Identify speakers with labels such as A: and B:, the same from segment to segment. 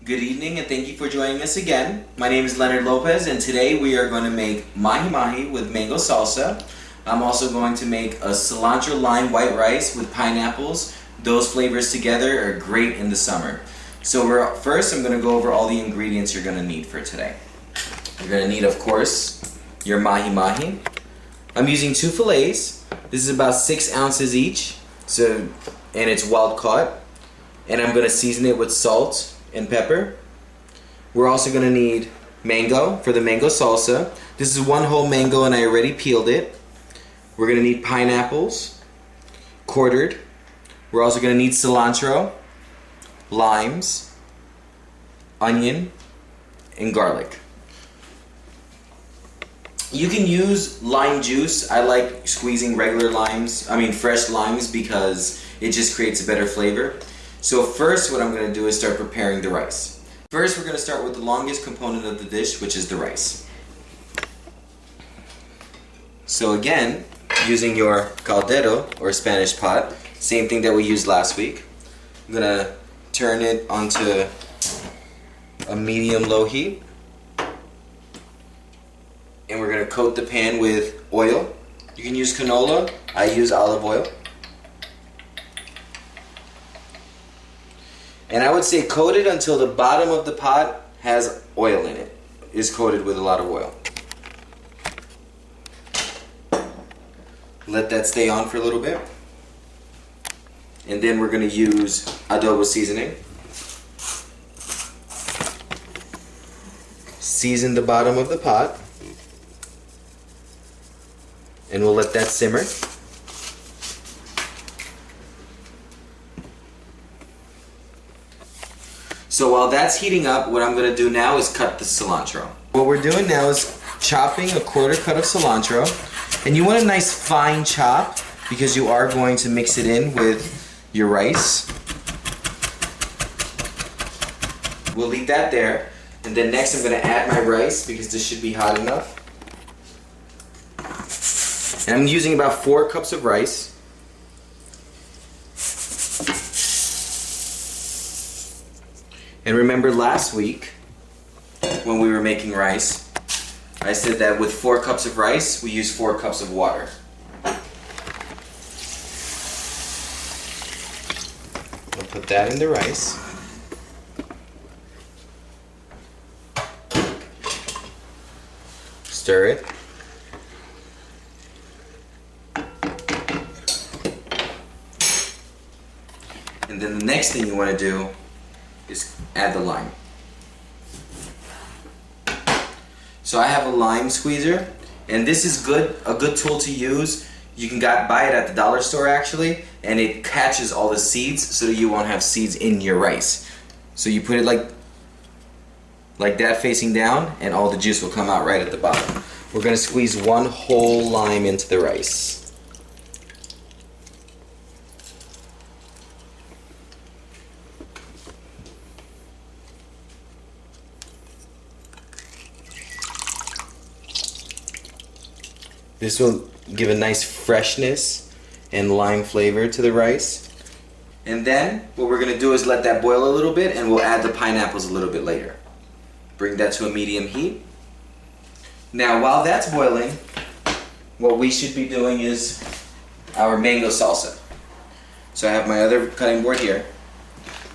A: Good evening and thank you for joining us again. My name is Leonard Lopez and today we are going to make Mahi Mahi with mango salsa. I'm also going to make a cilantro lime white rice with pineapples. Those flavors together are great in the summer. So first I'm going to go over all the ingredients you're going to need for today. You're going to need, of course, your Mahi Mahi. I'm using 2 fillets. This is about 6 ounces each, and it's wild caught. And I'm going to season it with salt and pepper. We're also going to need mango for the mango salsa. This is 1 whole mango and I already peeled it. We're going to need pineapples, quartered. We're also going to need cilantro, limes, onion, and garlic. You can use lime juice. I like squeezing fresh limes because it just creates a better flavor. So first what I'm going to do is start preparing the rice. First we're going to start with the longest component of the dish, which is the rice. So again, using your caldero or Spanish pot, same thing that we used last week. I'm going to turn it onto a medium-low heat. And we're going to coat the pan with oil. You can use canola, I use olive oil. And I would say coat it until the bottom of the pot has oil in it, is coated with a lot of oil. Let that stay on for a little bit. And then we're going to use adobo seasoning. Season the bottom of the pot. And we'll let that simmer. So while that's heating up, what I'm going to do now is cut the cilantro. What we're doing now is chopping a 1/4 cut of cilantro. And you want a nice fine chop because you are going to mix it in with your rice. We'll leave that there. And then next I'm going to add my rice because this should be hot enough. And I'm using about 4 cups of rice. And remember last week, when we were making rice, I said that with 4 cups of rice, we use 4 cups of water. I'll put that in the rice. Stir it. And then the next thing you want to do is add the lime. So I have a lime squeezer, and this is a good tool to use. You can buy it at the dollar store actually, and it catches all the seeds so that you won't have seeds in your rice. So you put it like that facing down, and all the juice will come out right at the bottom. We're going to squeeze 1 whole lime into the rice. This will give a nice freshness and lime flavor to the rice. And then what we're going to do is let that boil a little bit, and we'll add the pineapples a little bit later. Bring that to a medium heat. Now while that's boiling, what we should be doing is our mango salsa. So I have my other cutting board here.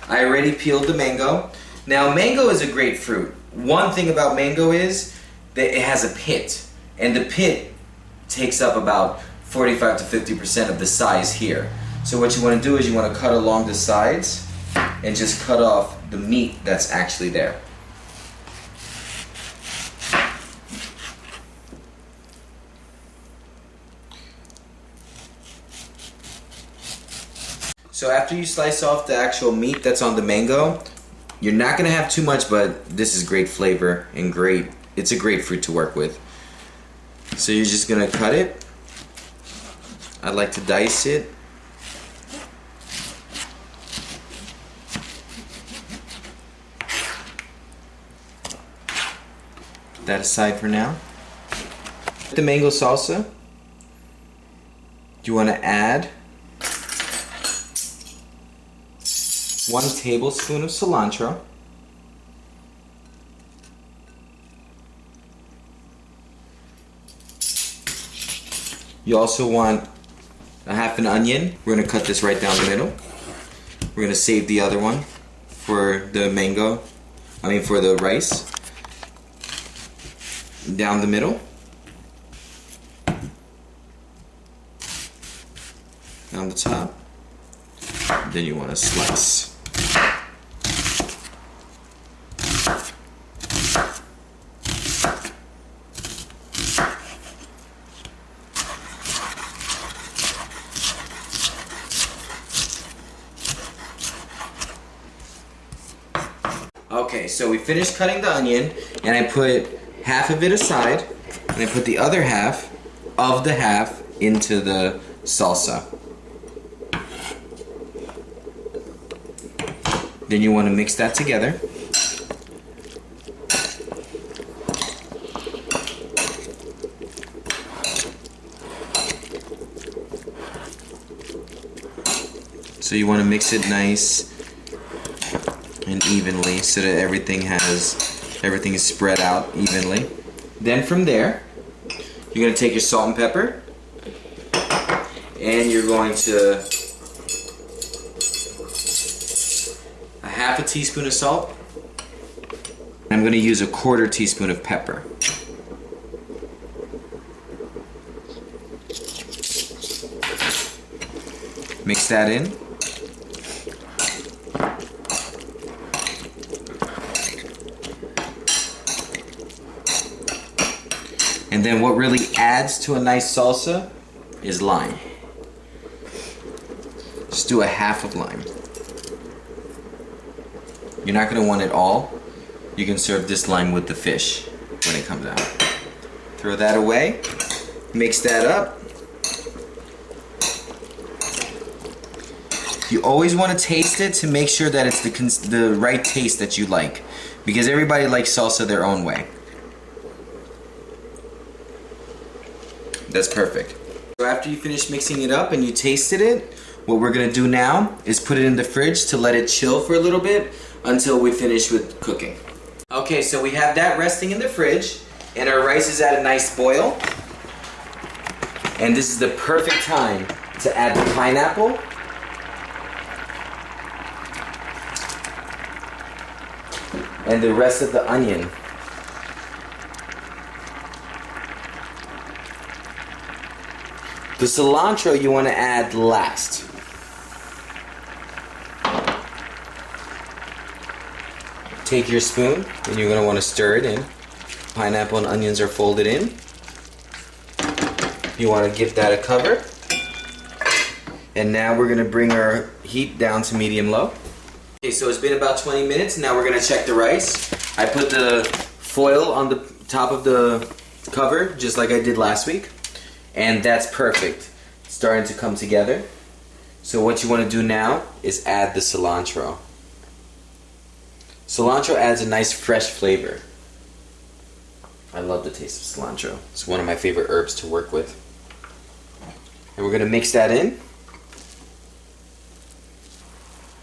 A: I already peeled the mango. Now mango is a great fruit. One thing about mango is that it has a pit, and the pit takes up about 45 to 50% of the size here. So what you want to do is you want to cut along the sides and just cut off the meat that's actually there. So after you slice off the actual meat that's on the mango, you're not going to have too much, but this is great flavor and it's a great fruit to work with. So you're just going to cut it. I like to dice it. Put that aside for now. The mango salsa, you want to add 1 tablespoon of cilantro. You also want a half an onion. We're gonna cut this right down the middle. We're gonna save the other one for the for the rice. Down the middle. Down the top. Then you want to slice. Okay, so we finished cutting the onion, and I put half of it aside, and I put the other half of the half into the salsa. Then you want to mix that together. So you want to mix it nice and evenly so that everything is spread out evenly. Then from there, you're going to take your salt and pepper, and you're going to a half a teaspoon of salt. I'm going to use a 1/4 teaspoon of pepper. Mix that in. And then what really adds to a nice salsa is lime. Just do a half of lime. You're not going to want it all. You can serve this lime with the fish when it comes out. Throw that away. Mix that up. You always want to taste it to make sure that it's the right taste that you like, because everybody likes salsa their own way. That's perfect. So after you finish mixing it up and you tasted it, what we're gonna do now is put it in the fridge to let it chill for a little bit until we finish with cooking. Okay, so we have that resting in the fridge, and our rice is at a nice boil. And this is the perfect time to add the pineapple. And the rest of the onion. The cilantro you want to add last. Take your spoon and you're going to want to stir it in. Pineapple and onions are folded in. You want to give that a cover. And now we're going to bring our heat down to medium-low. Okay, so it's been about 20 minutes. Now we're going to check the rice. I put the foil on the top of the cover just like I did last week. And that's perfect. It's starting to come together. So what you want to do now is add the cilantro. Cilantro adds a nice fresh flavor. I love the taste of cilantro. It's one of my favorite herbs to work with. And we're going to mix that in.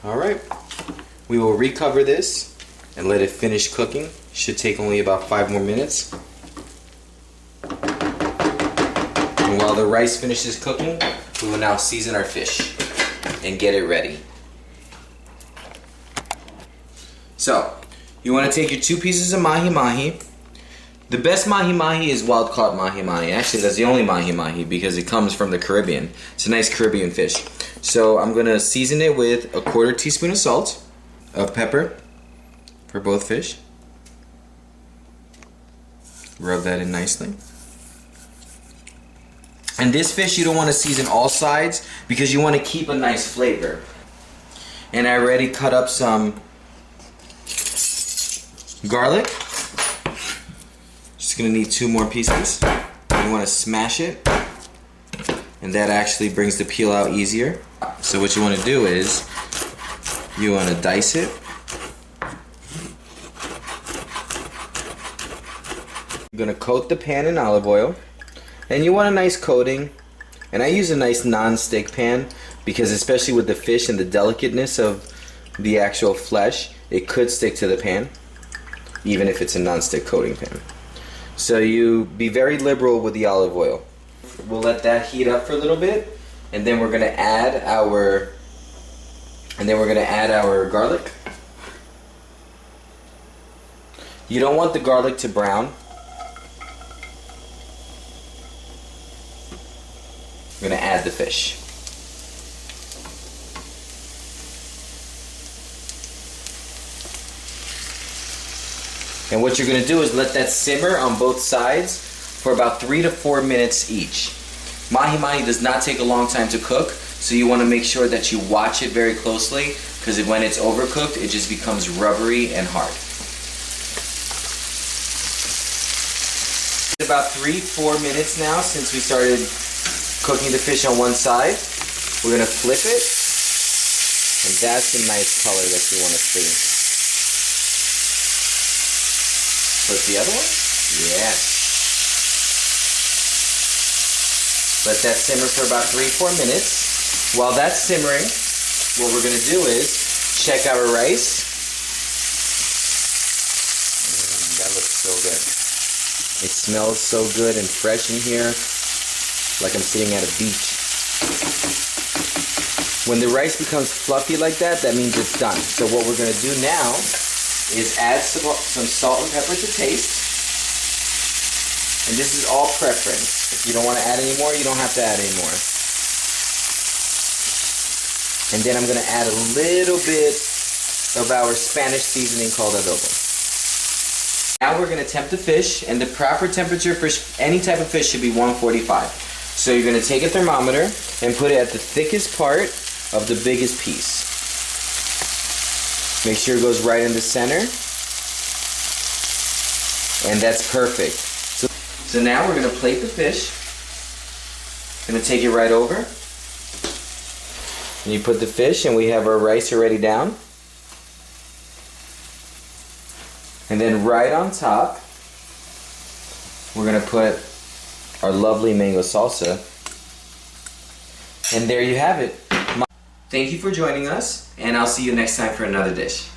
A: Alright. We will recover this and let it finish cooking. Should take only about 5 more minutes. And while the rice finishes cooking, we will now season our fish and get it ready. So, you want to take your 2 pieces of Mahi Mahi. The best Mahi Mahi is wild caught Mahi Mahi. Actually, that's the only Mahi Mahi because it comes from the Caribbean. It's a nice Caribbean fish. So I'm going to season it with a 1/4 teaspoon of salt, of pepper for both fish. Rub that in nicely. And this fish you don't want to season all sides because you want to keep a nice flavor. And I already cut up some garlic. Just gonna need 2 more pieces. You want to smash it, and that actually brings the peel out easier. So what you want to do is you want to dice it. You're gonna coat the pan in olive oil, and you want a nice coating. And I use a nice non-stick pan because, especially with the fish and the delicateness of the actual flesh, it could stick to the pan, even if it's a non-stick coating pan. So you be very liberal with the olive oil. We'll let that heat up for a little bit, and then we're gonna add our garlic. You don't want the garlic to brown. We're gonna add the fish. And what you're gonna do is let that simmer on both sides for about 3 to 4 minutes each. Mahi Mahi does not take a long time to cook, so you want to make sure that you watch it very closely, because when it's overcooked, it just becomes rubbery and hard. It's about 3-4 minutes now since we started cooking the fish on one side. We're going to flip it, and that's a nice color that you want to see. Flip the other one. Yes. Let that simmer for about 3-4 minutes. While that's simmering, what we're going to do is check our rice. That looks so good. It smells so good and fresh in here, like I'm sitting at a beach. When the rice becomes fluffy like that, that means it's done. So what we're going to do now is add some salt and pepper to taste. And this is all preference. If you don't want to add any more, you don't have to add any more. And then I'm going to add a little bit of our Spanish seasoning called adobo. Now we're going to temp the fish, and the proper temperature for any type of fish should be 145. So you're going to take a thermometer and put it at the thickest part of the biggest piece. Make sure it goes right in the center. And that's perfect. So now we're going to plate the fish. Going to take it right over. And you put the fish, and we have our rice already down. And then right on top, we're going to put our lovely mango salsa. And there you have it. Thank you for joining us, and I'll see you next time for another dish.